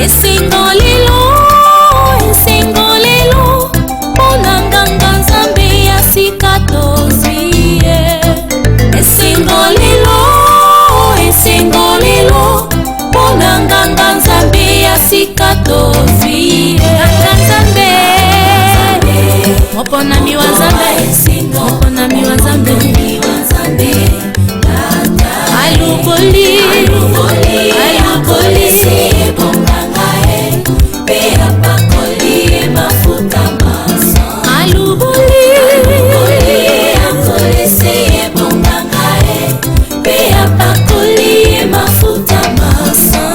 esengolelo monanganga nzambe ya sika tozwie esengolelo monanganga nzambe ya sika tozwie nzambe moponami wa nzambe moponami wa nzambe alukoli bonganga pe apakoli mafuta maso aluboli akolese bonganga pe apakoli mafuta maso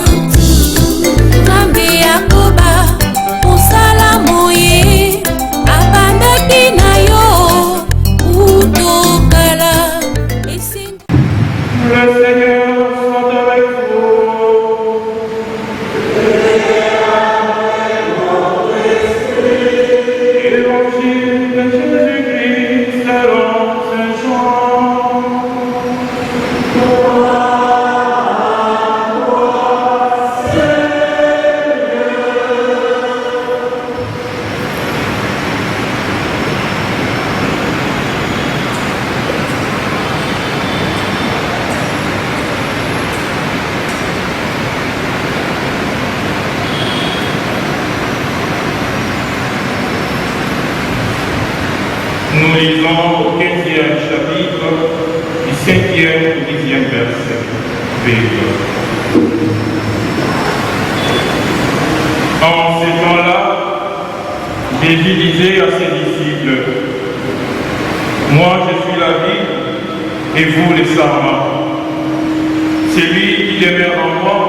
nzambe yakoba musala moye abandaki na yo utokala Le Seigneur soit avec vous. Évangile de Jésus-Christ selon Saint Jean. Nous lisons au 15e chapitre du 5e au 10e verset. Bible. En ces temps-là, Jésus disait à ses disciples, « Moi je suis la vie et vous les sarments. Celui qui demeure en moi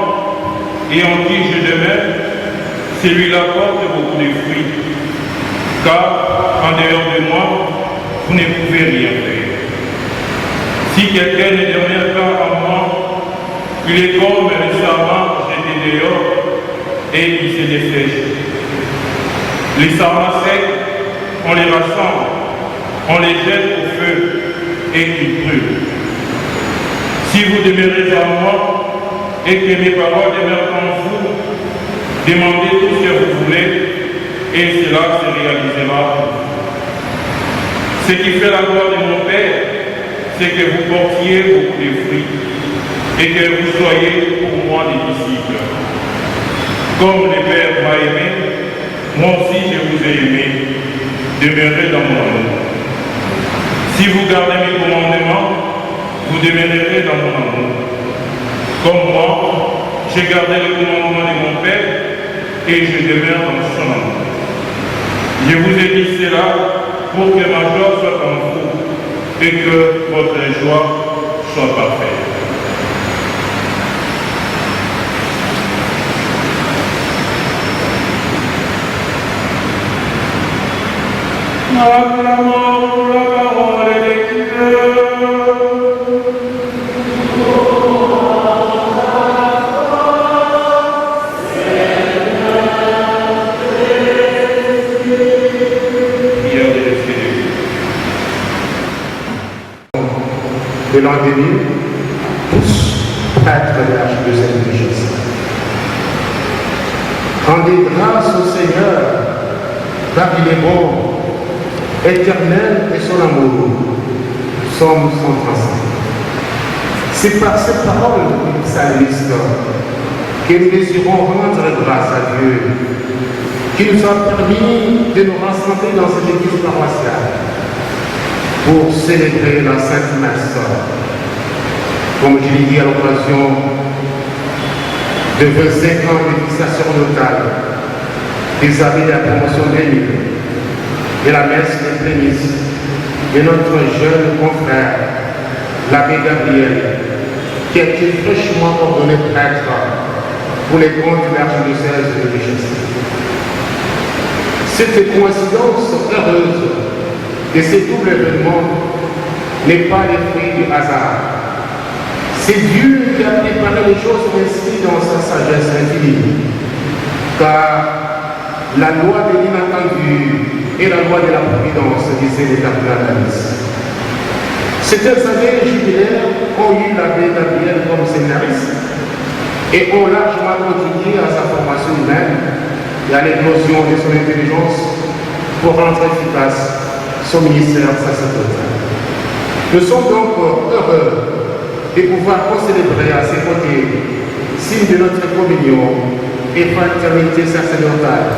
et en qui je demeure, celui-là porte beaucoup de fruits. Car en dehors de moi, vous ne pouvez rien faire. Si quelqu'un ne demeure pas en moi, il est comme le sarment jeté dehors et il se dessèche. Les sarments secs, on les rassemble, on les jette au feu et ils brûlent. Si vous demeurez en moi et que mes paroles demeurent en vous, demandez tout ce que vous voulez et cela se réalisera. Ce qui fait la gloire de mon Père, c'est que vous portiez beaucoup de fruits et que vous soyez pour moi des disciples. Comme le Père m'a aimé, moi aussi je vous ai aimé. Demeurez dans mon amour. Si vous gardez mes commandements, vous demeurerez dans mon amour. Comme moi, j'ai gardé le commandement de mon Père et je demeure dans son amour. Je vous ai dit cela pour que ma joie soit en vous et que votre joie soit parfaite. Acclamons la parole de Dieu. De l'an 2000, tous prêtres de l'archidiocèse de Jésus. Rendez grâce au Seigneur, car il est bon, éternel et son amour. Psaume 135. C'est par cette parole du psalmiste que nous désirons rendre grâce à Dieu, qui nous a permis de nous rassembler dans cette église paroissiale pour célébrer la Sainte Messe. Comme je l'ai dit à l'occasion de 25 ans de vie sacerdotale des abbés de la promotion d'Émile et la messe des prémices de notre jeune confrère, l'abbé Gabriel, qui a été fraîchement ordonné prêtre pour les comptes de l'archidiocèse de Vichesse. Cette coïncidence heureuse de ces doubles événements n'est pas le fruit du hasard. C'est Dieu qui a préparé les choses ainsi dans sa sagesse infinie. Car la loi de l'inattendu et la loi de la providence, disait les cardinalistes. Certaines années jubilaires ont eu l'abbé Gabriel comme séminariste et ont largement contribué à sa formation et à l'éclosion de son intelligence pour rendre efficace son ministère sacerdotal. Nous sommes donc heureux de pouvoir célébrer à ses côtés, signe de notre communion et fraternité sacerdotale,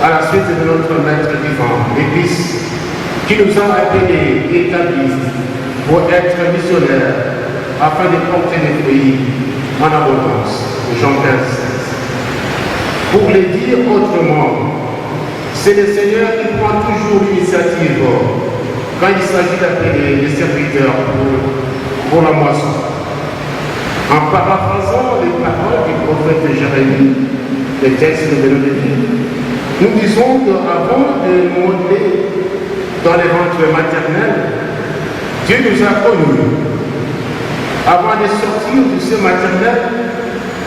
à la suite de notre Maître divin, l'Église, qui nous a appelés et établis pour être missionnaires afin de porter des fruits en abondance. Jean 15. Pour les dire autrement, c'est le Seigneur qui prend toujours l'initiative quand il s'agit d'appeler les serviteurs pour la moisson. En paraphrasant les paroles du prophète Jérémie, le texte de l'Église, nous disons qu'avant de nous modeler dans les ventres maternels, Dieu nous a connus. Avant de sortir du sein maternel,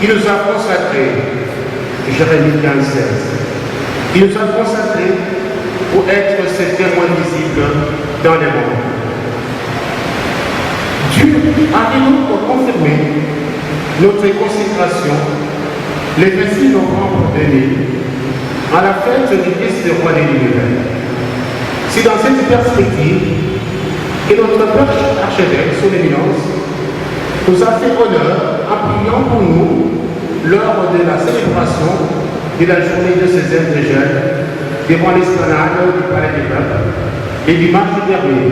il nous a consacrés. Jérémie 15, 16. Il nous a consacrés pour être ses témoins visibles dans les mondes. Dieu a donc confirmé notre consécration le 26 novembre 2000 à la fête du Christ roi de l'univers. C'est dans cette perspective que notre Père archevêque, son éminence, nous a fait honneur en priant pour nous lors de la célébration de la journée de ces jeunes devant l'esplanade du Palais des Peuples et dimanche dernier.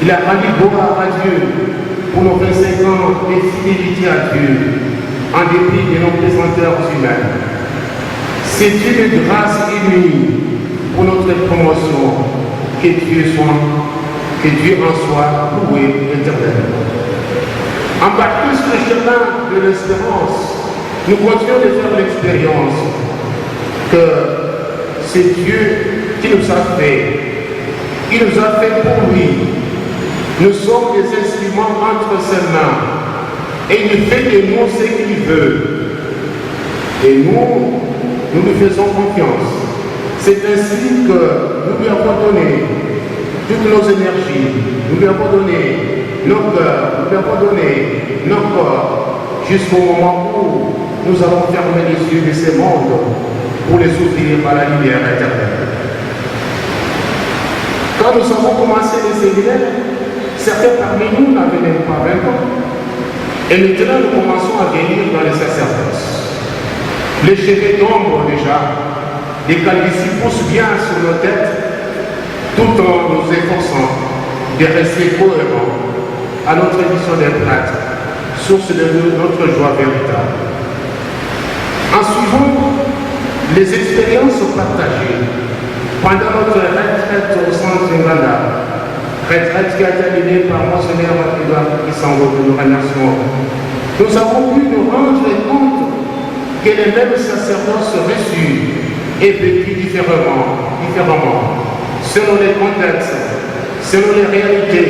Il a rendu gloire à Dieu pour nos 25 ans de fidélité à Dieu en dépit de nos présenteurs humains. C'est Dieu de grâce inouïe pour notre promotion. Que Dieu en soit loué éternellement. Embarqués sur le chemin de l'espérance, nous continuons de faire l'expérience que c'est Dieu qui nous a fait. Il nous a fait pour lui. Nous sommes des instruments entre ses mains. Et il fait de nous ce qu'il veut. Et nous lui faisons confiance. C'est ainsi que nous lui avons donné toutes nos énergies, nous lui avons donné nos cœurs, nous lui avons donné nos corps, jusqu'au moment où nous allons fermer les yeux de ces mondes pour les ouvrir à la lumière éternelle. Quand nous avons commencé les séminaires, certains parmi nous n'avaient même pas 20 ans. Et maintenant, nous commençons à venir dans les sacerdoces. Les cheveux tombent déjà, les calvities poussent bien sur nos têtes, tout en nous efforçant de rester cohérents à notre mission des prêtres, source de notre joie véritable. En suivant les expériences partagées pendant notre retraite au centre Nganda, retraite qui a été animée par Monseigneur Edouard Kissango, que nous remercions, nous avons pu nous rendre compte que les mêmes sacerdoces reçus et vécus différemment, selon les contextes, selon les réalités,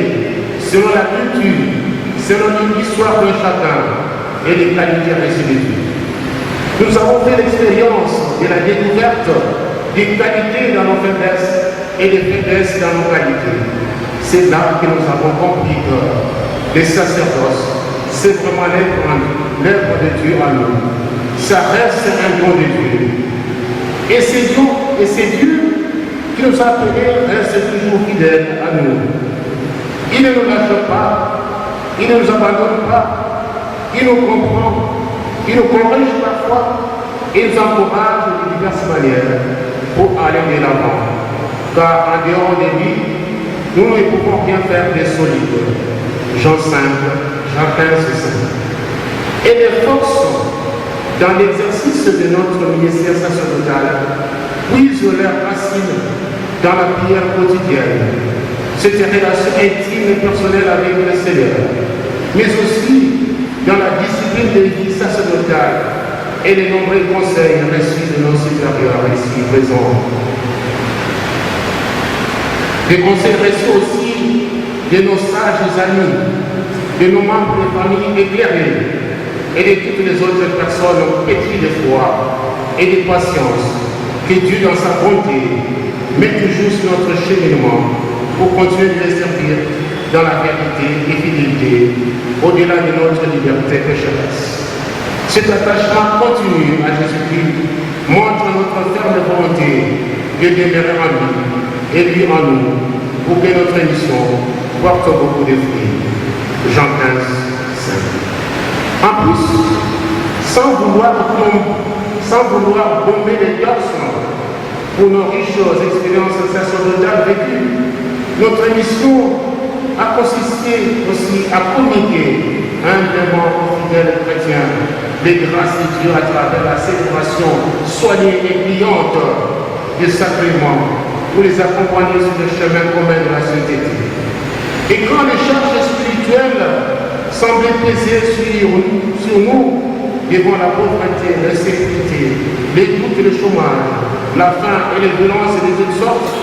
selon la culture, selon l'histoire de chacun et les qualités reçues de Dieu. Nous avons fait l'expérience de la découverte des qualités dans nos faiblesses et des faiblesses dans nos qualités. C'est là que nous avons compris que les sacerdoces, c'est vraiment l'œuvre de Dieu en nous. Ça reste un don de Dieu. Et c'est Dieu qui nous a appelés à rester toujours fidèles à nous. Il ne nous lâche pas, il ne nous abandonne pas, il nous comprend, il nous corrige parfois, et nous encourage de diverses manières pour aller de l'avant. Car en dehors de lui, nous ne pouvons rien faire de solide. Jean 5, Jean 15, 5. Et les forces dans l'exercice de notre ministère sacerdotal puisent leurs racines dans la prière quotidienne, cette relation intime et personnelle avec le Seigneur, mais aussi dans la discipline de vie sacerdotale et les nombreux conseils reçus de nos supérieurs ici présents. Des conseils reçus aussi de nos sages amis, de nos membres de famille éclairés et de toutes les autres personnes pétries de foi et de patience que Dieu dans sa bonté met toujours sur notre cheminement pour continuer de les servir dans la vérité et fidélité au-delà de notre liberté pécheresse. Cet attachement continu à Jésus-Christ montre notre volonté de demeurer en lui et lui en nous pour que notre mission porte beaucoup de fruits. Jean 15, 5. En plus, sans vouloir bomber les torses pour nos riches expériences sacerdotales vécues, notre mission a consisté aussi à communiquer humblement aux fidèles chrétiens les grâces de Dieu à travers la célébration soignée et brillante des sacrements pour les accompagner sur le chemin commun de la sainteté. Et quand les charges spirituelles semblaient peser sur nous devant la pauvreté, l'insécurité, les doutes et le chômage, la faim et les violences de toutes sortes,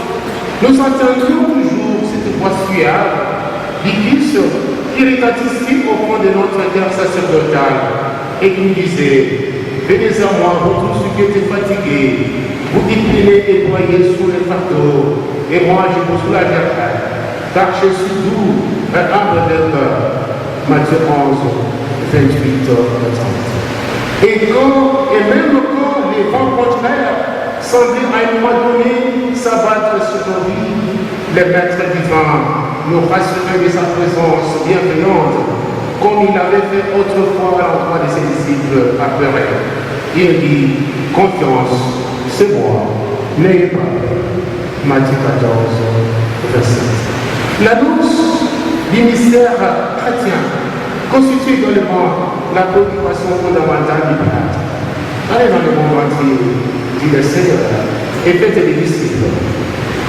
nous entendions toujours cette voix suave, douce, qui retentissait au fond de notre cœur sacerdotal et qui nous disait: venez à moi, vous tous ceux qui êtes fatigués, vous qui peinez et broyez sous les fardeaux, et moi je vous soulagerai, car je suis doux et humble de cœur. Matthieu 11, 28, 30. Et même quand les vents contraires semblaient à un moment donné s'abattre sur nos vies, le Maître divin nous rassurait de sa présence bienveillante, comme il avait fait autrefois à l'endroit de ses disciples apeurés. Il dit: confiance, c'est moi, n'ayez pas peur. Matthieu 14, verset 7. L'annonce du mystère chrétien constitue également la préoccupation fondamentale du prêtre. Allez dans le monde entier, dit le Seigneur, et faites des disciples.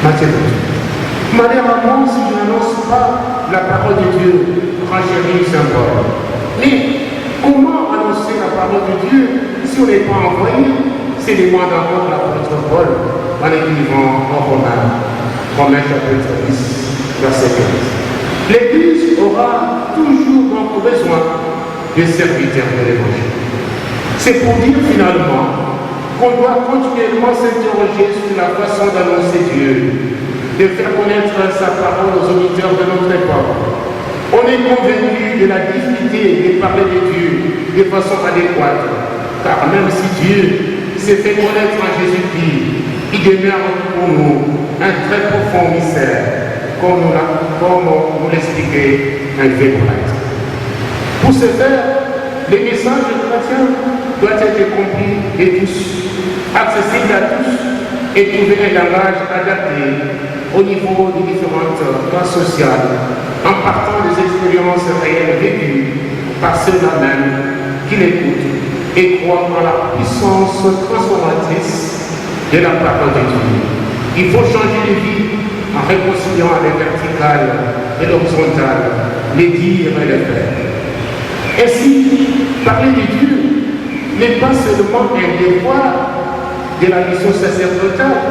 Matthieu 28. Malheureusement, si je n'annonce pas la parole de Dieu, renchérit Saint Paul. Mais comment annoncer la parole de Dieu si on n'est pas envoyé? C'est les mots d'encore de l'apôtre Paul en écrivant en Romains chapitre 10, verset 15. L'Église aura toujours donc besoin des serviteurs de l'Évangile. C'est pour dire finalement qu'on doit continuellement s'interroger sur la façon d'annoncer Dieu, de faire connaître sa parole aux auditeurs de notre époque. On est convaincu de la difficulté de parler de Dieu de façon adéquate, car même si Dieu s'est fait connaître en Jésus-Christ, il demeure pour nous un très profond mystère, comme nous l'expliquait un vieux prêtre. Pour ce faire, le message chrétien doit être compris de tous, accessible à tous, et trouver un langage adapté au niveau des différentes classes sociales, en partant des expériences réelles vécues par ceux-là même qui l'écoutent et croient en la puissance transformatrice de la parole de Dieu. Il faut changer de vie en réconciliant les verticales et l'horizontale, les dire et les faire. Ainsi, parler de Dieu n'est pas seulement un devoir de la mission sacerdotale,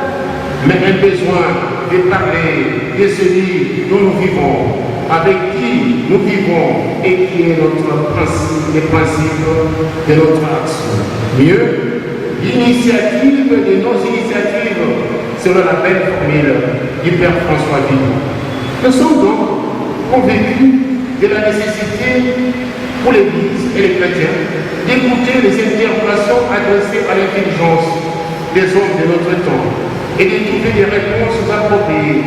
mais un besoin de parler de celui dont nous vivons, avec qui nous vivons et qui est notre principe, les principes de notre action. Mieux, l'initiative de nos initiatives selon la belle formule du Père François Villon. Nous sommes donc convaincus de la nécessité pour l'Église et les chrétiens d'écouter les interpellations adressées à l'intelligence des hommes de notre temps et de trouver des réponses appropriées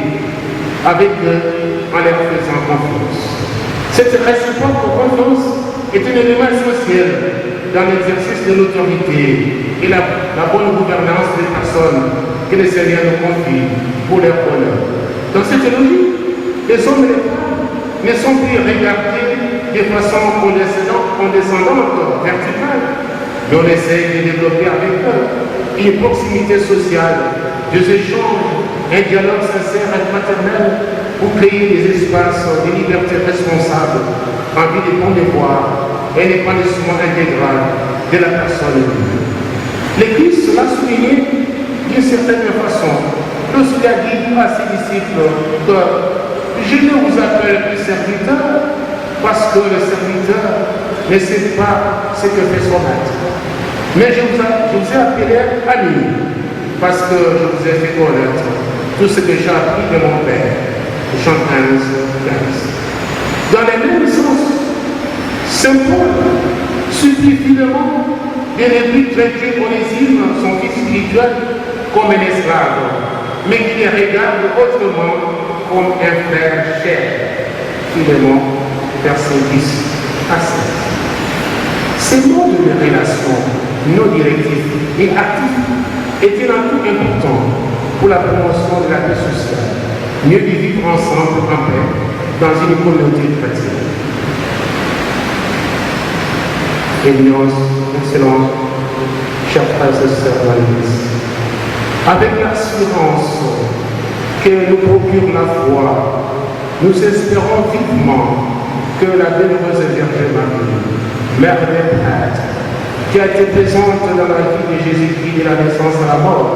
avec eux en leur faisant confiance. Cette réciproque confiance est un élément essentiel dans l'exercice de l'autorité et la bonne gouvernance des personnes que le Seigneur nous confie pour leur bonheur. Dans cette logique, les hommes et les femmes ne sont plus regardés de façon condescendante, verticale, mais on essaie de développer avec eux une proximité sociale, des échanges, un dialogue sincère et fraternel pour créer des espaces de liberté responsable en vue de bon devoir et l'épanouissement intégral de la personne humaine. L'Église l'a souligné d'une certaine façon lorsqu'il a dit à ses disciples que je ne vous appelle plus serviteur parce que le serviteur ne sait pas ce que fait son maître. Mais je vous ai appelé ami parce que je vous ai fait connaître tout ce que j'ai appris de mon Père. Jean 15, 15. Dans le même sens, Saint Paul supplie finalement de ne plus traiter Onésime, son fils spirituel, comme un esclave, mais qui les regarde autrement comme un frère cher. Philémon, verset 10 à 16. Ces mots de relations non directives et actifs étaient un tout important pour la promotion de la paix sociale, mieux de vivre ensemble en paix dans une communauté chrétienne. Éminence, excellence, chers frères et sœurs dans l'Église, avec l'assurance que nous procure la foi, nous espérons vivement que la bienheureuse Vierge Marie, Mère des prêtres, qui a été présente dans la vie de Jésus-Christ de la naissance à la mort,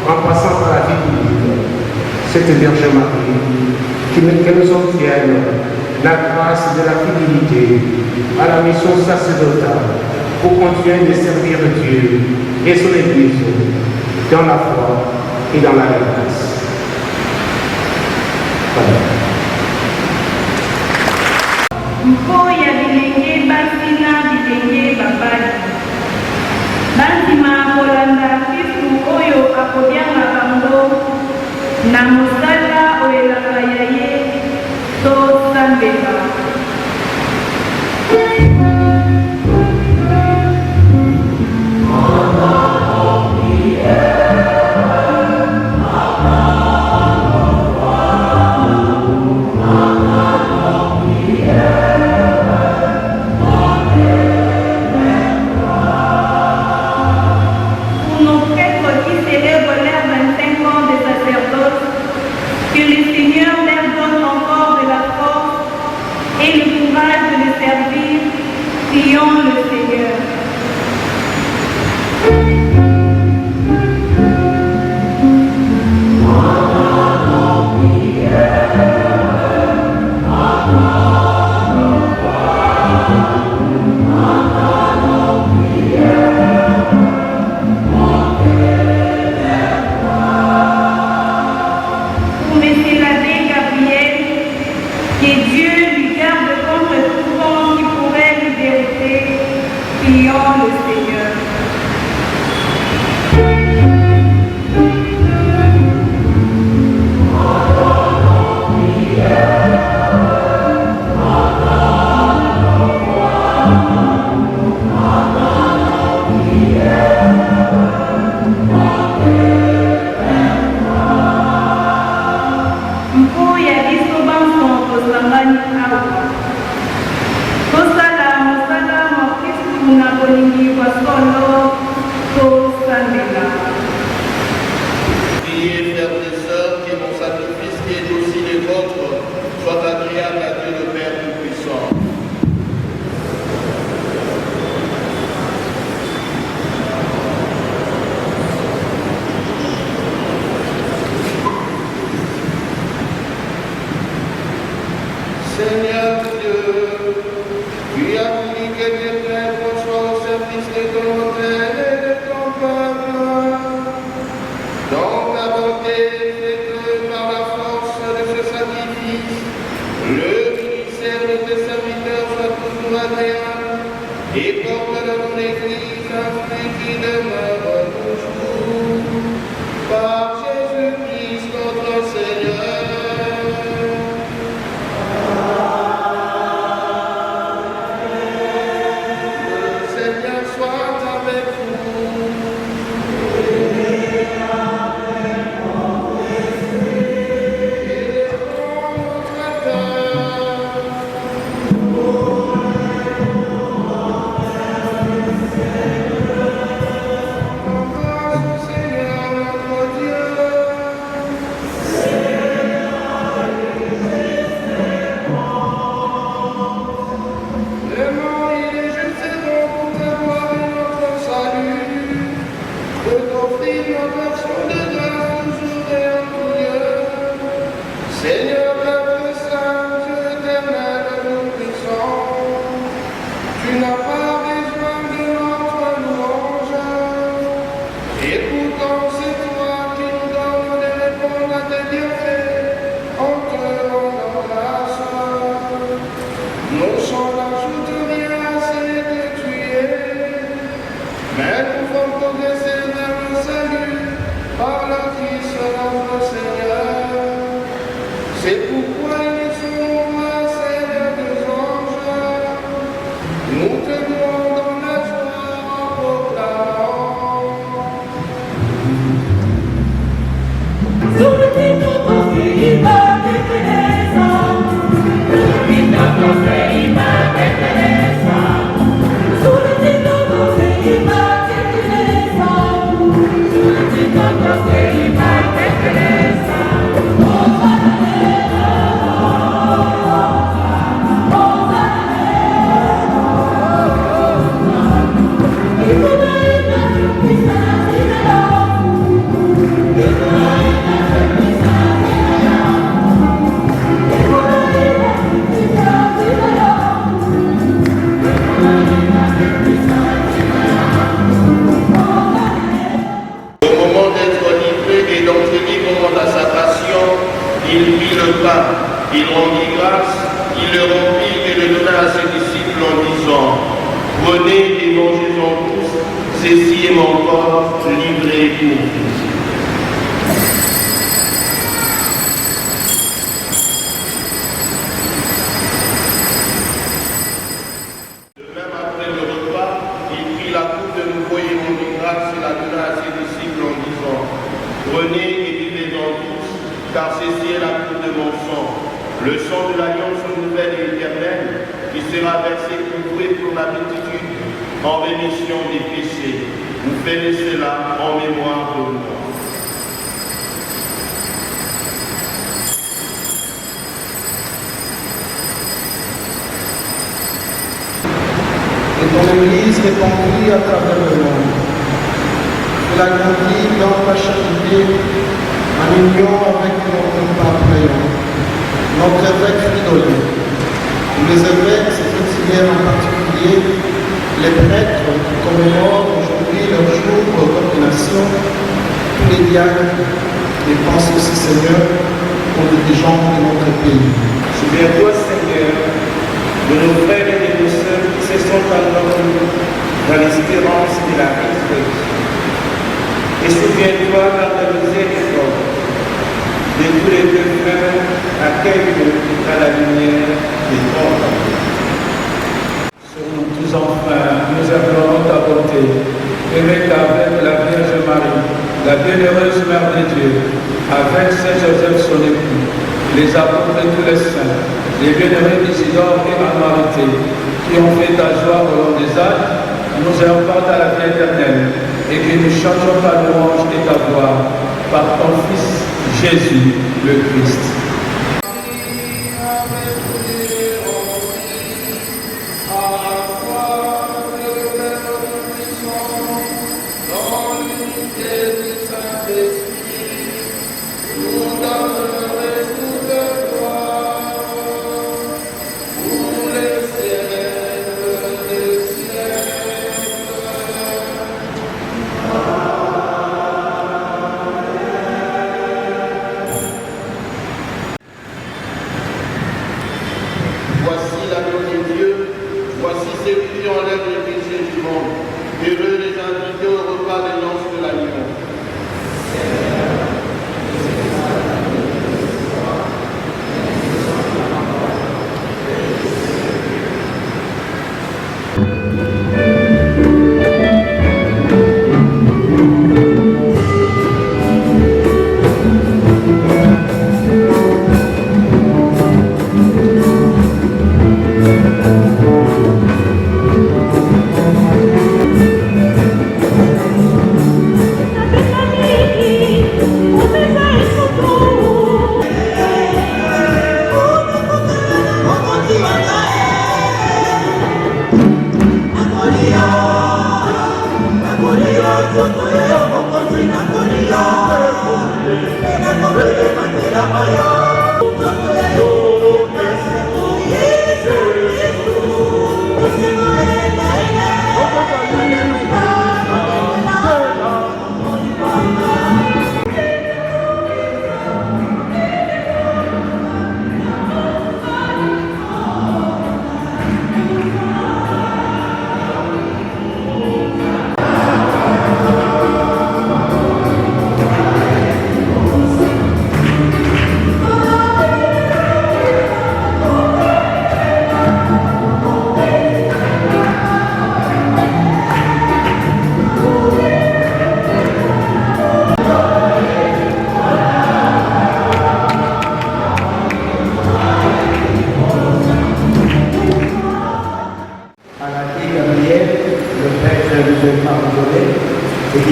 en passant par la vie publique, cette Vierge Marie, que nous obtienne la grâce de la fidélité à la mission sacerdotale pour continuer de servir Dieu et son Église dans la foi et dans la grâce. Mpoya bilenge basina bilenge babali bandima kolanda Kristu oyo akobianga bango na mosala oyelaka ya ye tosambela. Prions le Seigneur. Pour Messieurs l'abbé Gabriel, que Dieu lui garde contre tout vent qui pourrait lui dérouter. Prions le Seigneur. Mpoya biso banso tosangani awa tosala mosala mwa Kristu na bolingi bwa solo tosambela. Priez, frères et sœurs, que mon sacrifice qui est aussi le vôtre soit agréable à Dieu le Père Tout-Puissant. Seigneur Dieu, tu as voulu que tes prêtres soient au service de ton autel et de ton peuple. Donc la bonté fait que par la force de ce sacrifice, le ministère de tes serviteurs soit toujours agréable et porte dans ton Église un fruit qui demeure toujours. Par Jésus-Christ notre Seigneur. Mais nous pouvons progresser vers le salut par Il rendit grâce, il le remplit et le donna à ses disciples en disant: Prenez et mangez-en tous, ceci est mon corps livré pour vous. De même, après le repas, il prit la coupe de nouveau et rendit grâce et la donna à ses disciples en disant: Prenez et buvez-en tous, car ceci est la coupe de mon sang, le sang de l'alliance nouvelle et éternelle, qui sera versé pour vous et pour la multitude en rémission des péchés. Vous faites cela en mémoire de moi. Et ton Église répandue à travers le monde. Tu l'as grandie dans ta charité, en union avec notre pape Léon, notre évêque Fridolin, les évêques séculaires en particulier, les prêtres qui commémorent aujourd'hui leur jour d'ordination, tous les diacres, et pense aussi, Seigneur, pour les gens de notre pays. Souviens-toi, Seigneur, de nos frères et de nos sœurs qui se sont endormis dans l'espérance de la résurrection. Et souviens-toi dans ta miséricorde de tous les pécheurs, accueille-le à la lumière de ton royaume. Sur nous tous enfin, nous implorons ta bonté, et qu'avec la Vierge Marie, la bienheureuse Mère de Dieu, avec Saint Joseph son époux, les apôtres et tous les saints, les bienheureux Isidore et Amarité, qui ont fait ta joie au long des âges, nous importent à la vie éternelle, et que nous chantions ta louange et ta gloire par ton Fils Jésus le Christ.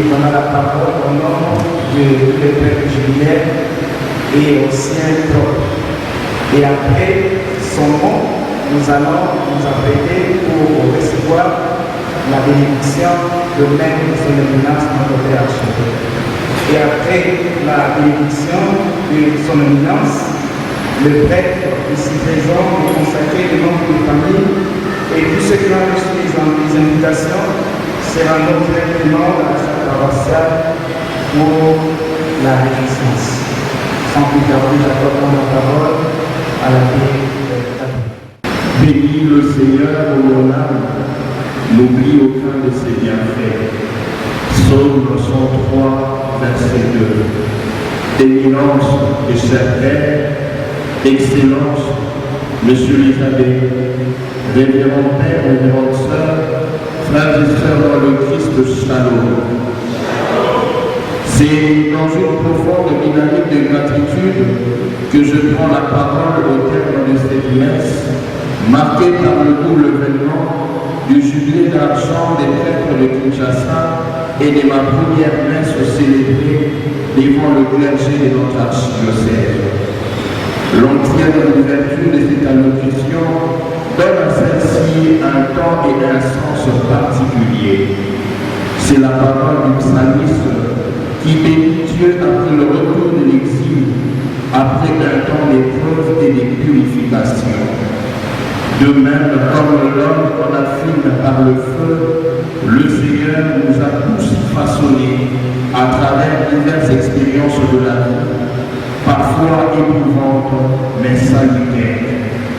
Et pendant la parole au nom de l'évêque Julien et au sien propre. Et après son nom, nous allons nous apprêter pour recevoir la bénédiction de même de son éminence notre Père archevêque. Et après la bénédiction de son éminence, le prêtre ici présent est consacré le nom de famille et tous ceux qui ont reçu les invitations se rendront directement à la salle paroissiale pour la résistance. Sans plus tarder, j'accorde la parole à la Bénis le Seigneur, ô mon âme, n'oublie aucun de ses bienfaits. Psaume 103, verset 2. Éminence et cher Père, Excellence, Monsieur les abbés, révérend Père, révérende Sœur, frères et sœurs dans le Christ, Shalom. C'est dans une profonde dynamique de gratitude que je prends la parole au terme de cette messe, marquée par le double événement du jubilé d'argent des prêtres de Kinshasa et de ma première messe célébrée devant le clergé de notre archidiocèse. L'entière ouverture de cette allocution donne à celle-ci un temps et un sens particulier. C'est la parole du psalmiste qui bénit Dieu après le retour de l'exil, après un temps d'épreuve et de purification. De même, comme l'homme qu'on affine par le feu, le Seigneur nous a tous façonnés à travers diverses expériences de la vie, parfois éprouvantes, mais salutaires,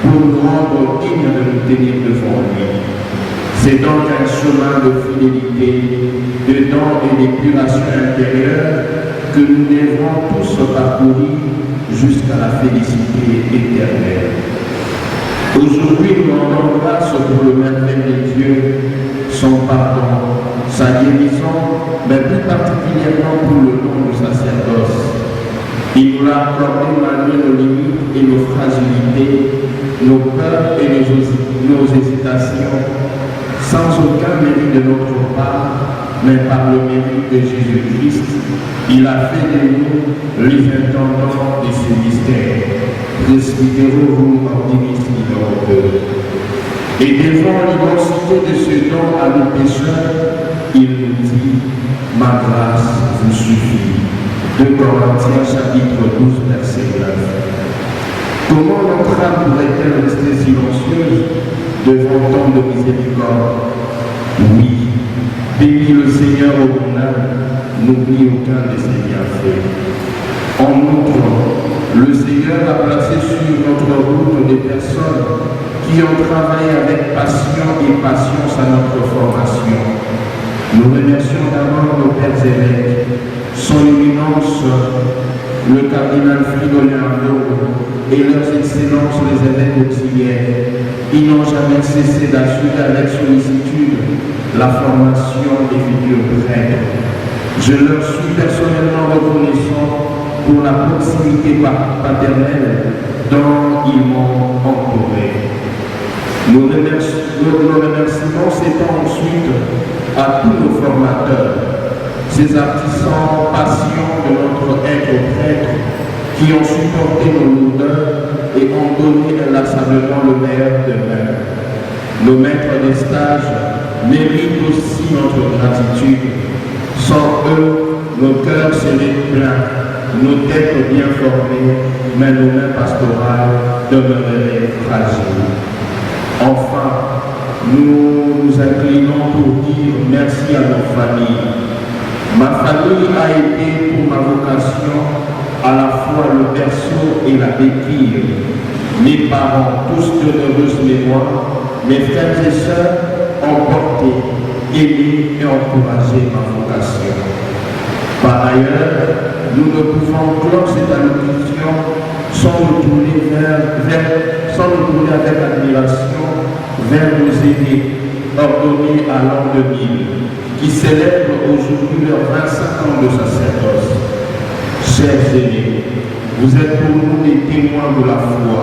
pour nous rendre dignes de nous tenir devant lui. C'est donc un chemin de fidélité, de dons et d'épuration intérieure que nous devons tous parcourir jusqu'à la félicité éternelle. Aujourd'hui, nous rendons grâce pour le merveille de Dieu, son pardon, sa guérison, mais plus particulièrement pour le don du sacerdoce. Il nous l'a accordé malgré nos limites et nos fragilités, nos peurs et nos hésitations, sans aucun mérite de notre part, mais par le mérite de Jésus-Christ. Il a fait de nous les intendants de ce mystère. Presbyterorum ordinis numéro 2. Et devant l'immensité de ce don à nos pécheurs, il nous dit, ma grâce vous suffit. 2 Corinthiens chapitre 12, verset 9. Comment notre âme pourrait-elle rester silencieuse devant tant de miséricorde? Oui, bénis le Seigneur au mon âme, n'oublie aucun de ses bienfaits. En outre, le Seigneur a placé sur notre route des personnes qui ont travaillé avec passion et patience à notre formation. Nous remercions d'abord nos pères évêques, son éminence, le cardinal Fridolin Arnaud et leurs excellences les évêques auxiliaires. Ils n'ont jamais cessé d'assurer avec sollicitude la formation des futurs prêtres. Je leur suis personnellement reconnaissant pour la proximité paternelle dont ils m'ont entouré. Nos remerciements s'étendent ensuite à tous nos formateurs, ces artisans patients de notre être prêtre qui ont supporté nos lourdeurs et ont donné inlassablement le meilleur d'eux-mêmes. Nos maîtres des stages méritent aussi notre gratitude. Sans eux, nos cœurs seraient pleins, nos têtes bien formées, mais nos mains pastorales demeureraient fragiles. Enfin, nous nous inclinons pour dire merci à nos familles. Ma famille a été pour ma vocation à la fois le berceau et la béquille. Mes parents, tous d'heureuse mémoire, mes frères et sœurs ont porté, aimé et encouragé ma vocation. Par ailleurs, nous ne pouvons clore cette allocution sans nous tourner avec admiration vers nos aînés ordonnés à l'an 2000, qui célèbrent aujourd'hui leurs 25 ans de sacerdoce. Chers aînés, vous êtes pour nous des témoins de la foi.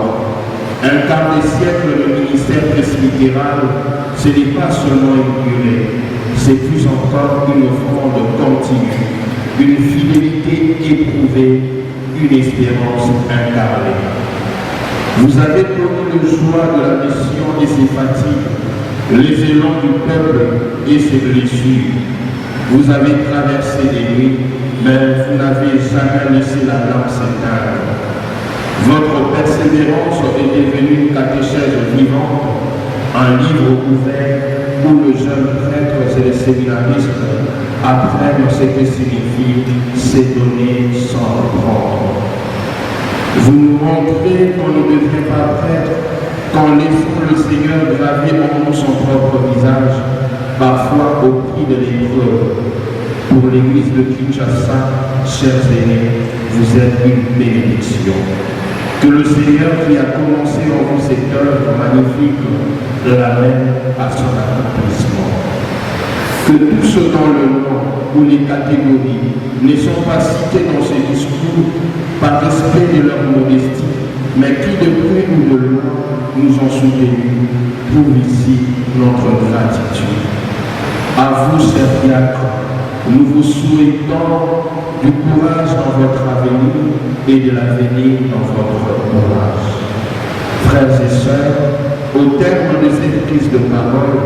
Un quart de siècle de ministère presbytéral, ce n'est pas seulement une durée, c'est plus encore une offrande continue, une fidélité éprouvée, une espérance incarnée. Vous avez connu le joie de la mission et ses fatigues, les élans du peuple et ses blessures. Vous avez traversé les nuits, mais vous n'avez jamais laissé la lampe s'éteindre. Votre persévérance est devenue une catéchèse vivante, un livre ouvert où le jeune prêtre et les séminaristes apprennent ce que signifie s'étonner sans reprendre. Vous nous montrez qu'on ne devient pas prêtre qu'en laissant le Seigneur gravir en nous son propre visage, parfois au prix de l'épreuve. Pour l'église de Kinshasa, chers aînés, vous êtes une bénédiction. Que le Seigneur qui a commencé en vous cette œuvre magnifique l'amène à son accomplissement. Que tous dans le nom ou les catégories ne sont pas cités dans ces discours par respect de leur modestie, mais qui de près ou de loin nous ont soutenus pour ici notre gratitude. À vous, chers diacres, nous vous souhaitons du courage dans votre avenir et de l'avenir dans votre courage. Frères et sœurs, au terme de cette prise de parole,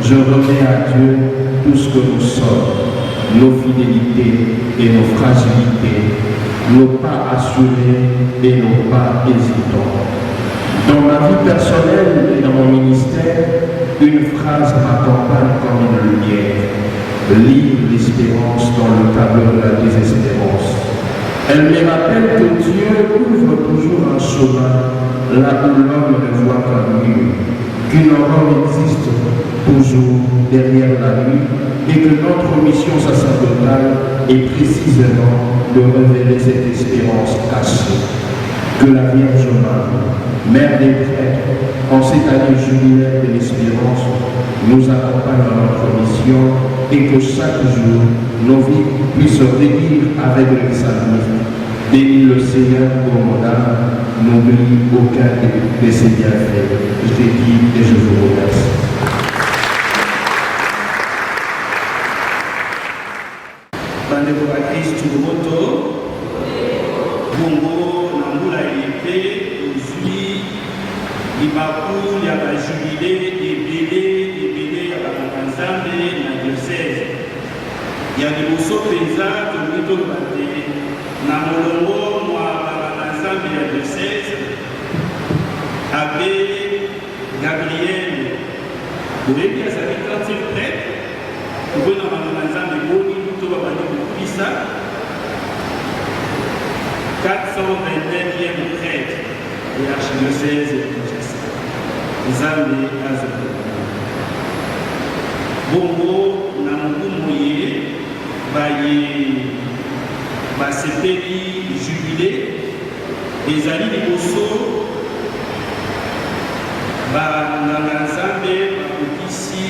je remets à Dieu tout ce que nous sommes, nos fidélités et nos fragilités, nos pas assurés et nos pas hésitants. Dans ma vie personnelle et dans mon ministère, une phrase m'accompagne comme une lumière. Lire l'espérance dans le tableau de la désespérance. Elle me rappelle que Dieu ouvre toujours un chemin là où l'homme ne voit qu'un mur, qu'une aurore existe toujours derrière la nuit et que notre mission sacerdotale est précisément de révéler cette espérance cachée. Que la Vierge Marie, Mère des prêtres, en cette année jubilaire de l'espérance, nous accompagne dans notre mission et que chaque jour, nos vies puissent régir avec le psalmiste. Bénis le Seigneur pour mon âme, n'oublie aucun de ses bienfaits. Je t'ai dit et je vous remercie. Bandeko ba Kristu moto bongo na mbula yepe ozwi libaku ya bajubile ebele ya bakanga-nzambe na diocese ya liboso mpenza tolingi toloba te na molongo mwa bakanga-nzambe ya diocese abe Gabriel boyebi azali quantique prêtre mpona bakanga-nzambe boni to babandi kokulisa 429e prêtre et archidiocèse de Kinshasa. Nzambe azokela. Bongo na mokumu ye baye basepeli jubilé ezali liboso banganga-nzambe bakokisi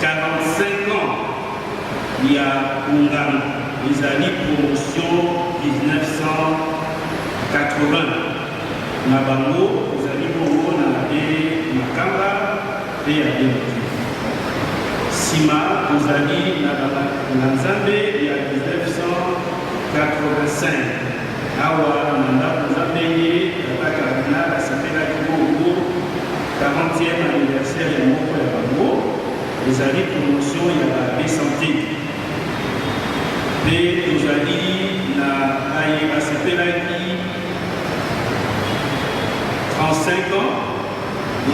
45 ans ya ungano ezali promotion 1980 na bango ezali bongo na be makamba mpe ya bemoki nsima tozali na nzambe ya 1985 awa na ndako nzambe ye tata kardinal asepelaki bongo 40e anniversaire ya moko ya bango ezali promotion ya babe santé mpe tozali na aye basepelaki 35 ans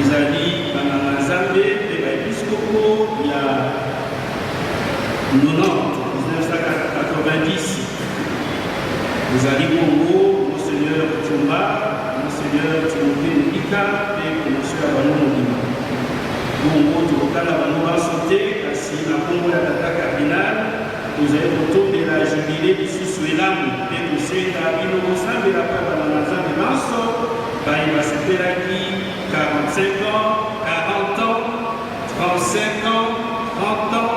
ezali banganga-nzambe mpe baepiskopo ya 1990 ezali bongo monseigneur Tumba, monseigneur Timothée Mouika mpe promotion ya bango mobima bongo tokokala bango baso te kasi na bongo ya tata kardinal tozali kotondela jubile lisusu elamu mpe kosenga bino kosambela mpe banganga-nzambe nyonso baye basepelaki 45 ans, 40 ans, 35 ans, 30 ans,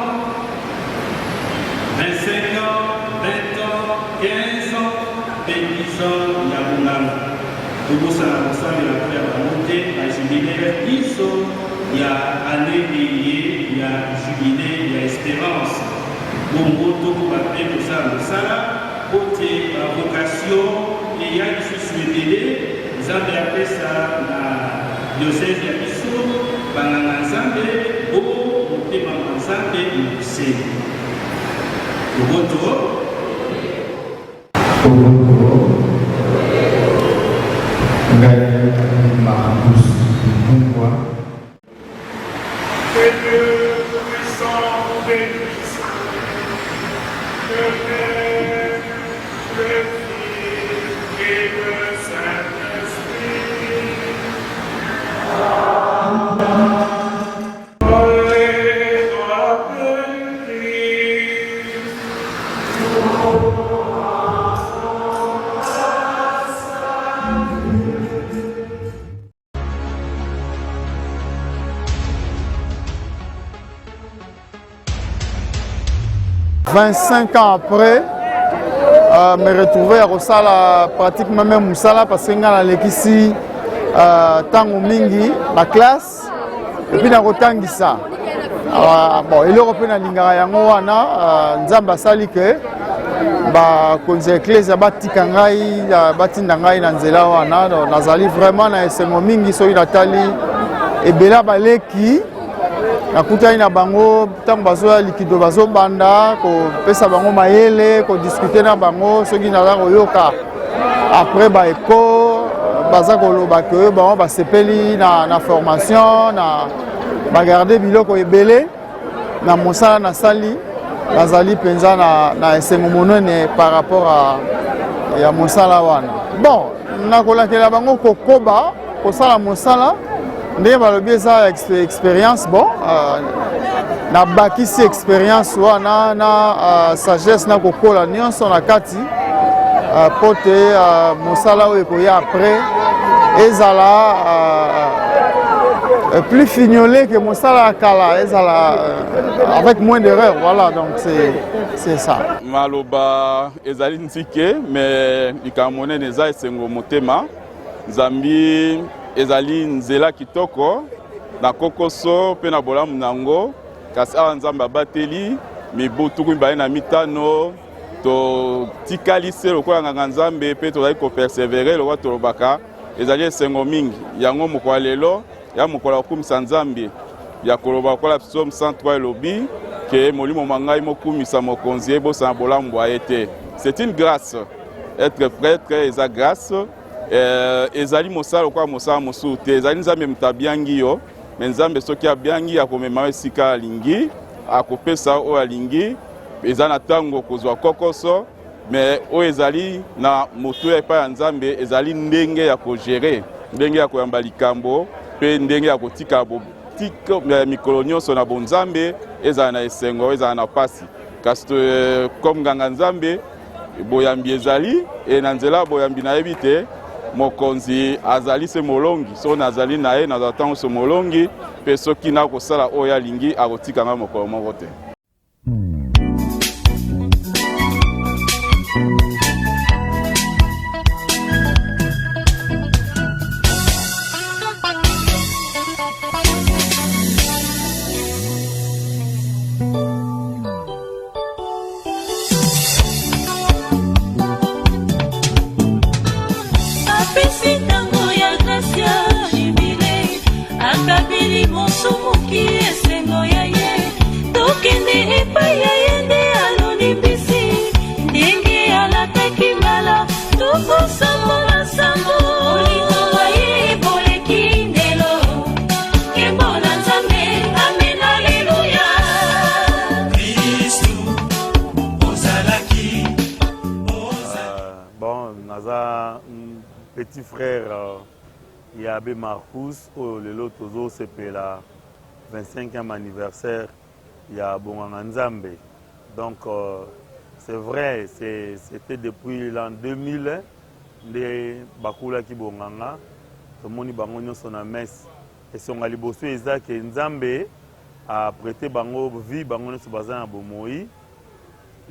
25 ans, 20 ans, 15 ans, 10 ans ya bongano tokosala kosambela mpe ya bango te bajubilaire biso ya ane eye ya ya jubilé ya espérance bongo tokobape kosala mosala po te bavocation eya lisusu ebele nzambe apesa na diocèse ya biso banganga nzambe o motema na nzambe mokuse loboto Que Dieu puissant vous bénisse, le Père, le Fils et le Saint-Esprit. Alléluia, Christ. 25 ans après, me retrouver à Rosala pratiquement même Moussala parce que je suis tango mingi la classe et puis na rotangisa. Bon, il européen na lingara yango wana nzamba sali ke ba konze ecclesia batika ngai batinda ngai na nzela wana nazali vraiment na esengo mingi so inatali ebela baleki nakutani na bango tango bazoya likido bazobanda kopesa bango mayele kodiscute na bango soki naza koyoka après baeko baza koloba ke bango basepeli na formation na bagarde biloko ebele na mosala nasali nazali penza na esengo monene par rapport à ya mosala wana bon nakolakela bango kokoba kosala mosala ndenge balobi eza expérience bon nabakisi expérience wana na sagesse na kokola nyonso na kati po te mosala oyo ekoya après ezala plus fignolé que mosala kala ezala avec moins d'erreurs, voilà, donc c'est ça. Maloba ezali ntike mais likamone neza esengo motema Zambi ezali nzela kitoko na kokoso pe na bolamu nango kasi awa nzambe abateli mibutu kumbaye na mitano to tikali se lokola nganga nzambe pe tozali ko persévérer lokwa tolobaka ezali esengo mingi yango mokwa lelo ya mokola okumisa nzambe ya koloba kola psaume 103 elobi ke molimo mangai mokumisa mokonzi ebosa na bolamu bwa ete. C'est une grâce. Être prêtre eza grâce. Ezali mosala kwa mosala mosusu te ezali nzambe mutabiangi yo me nzambe soki abiangi akomema esika alingi akopesa oyo alingi eza na ntango kozwa kokoso me oyo ezali na moto epai ya nzambe ezali ndenge ya kogere ndenge ya koyamba likambo pe ndenge ya kotika mikolo nyonso na bonzambe ezala na esengo ezala na pasi kasi comme nganga nzambe boyambi ezali na nzela boyambi nayebi te mokonzi azali se molongi so nazali na ye nazala ntango so molongi pe soki nakosala oyo alingi akotikanga mokolo moko te. Petit frère Yabé Marcus, le Lotozo, c'est la 25e anniversaire Yabonganga Nzambe. Donc, c'est vrai, c'était depuis l'an 2000, de Bakula Kibonganga, tout le monde a son messe. Et son alibosu Isaac Nzambe a prêté Bango vie, Bango se bazan à Bomoi,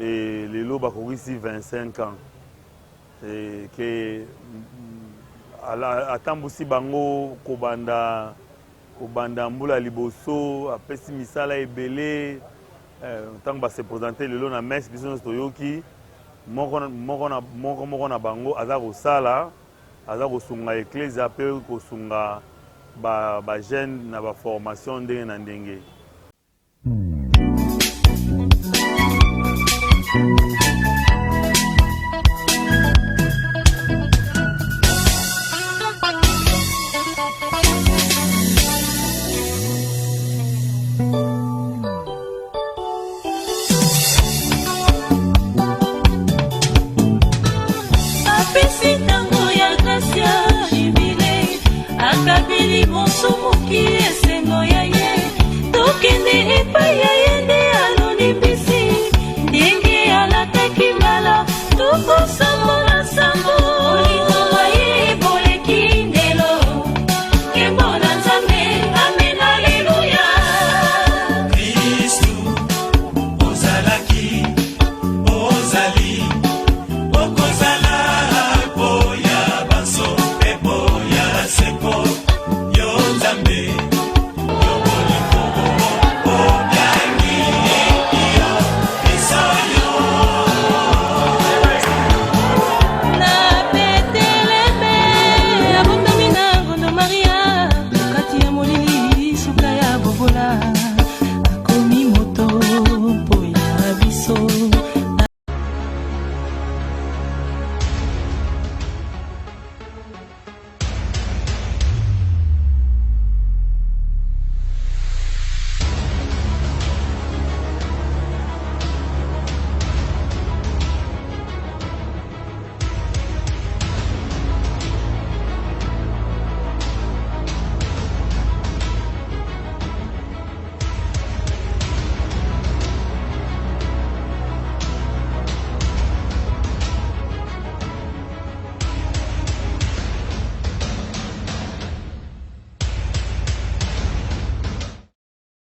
et les lots Bakou ici 25 ans. Et que atambusi bango kobanda kobanda mbula liboso apesi misala ebele ntango base présenter lelo na messe biso nyonso toyoki moko na bango aza kosala aza kosunga eklezia mpe kosunga bajeune na baformation ndenge na ndenge. Akabili monso moki esengo ya ye tokende epai ya ye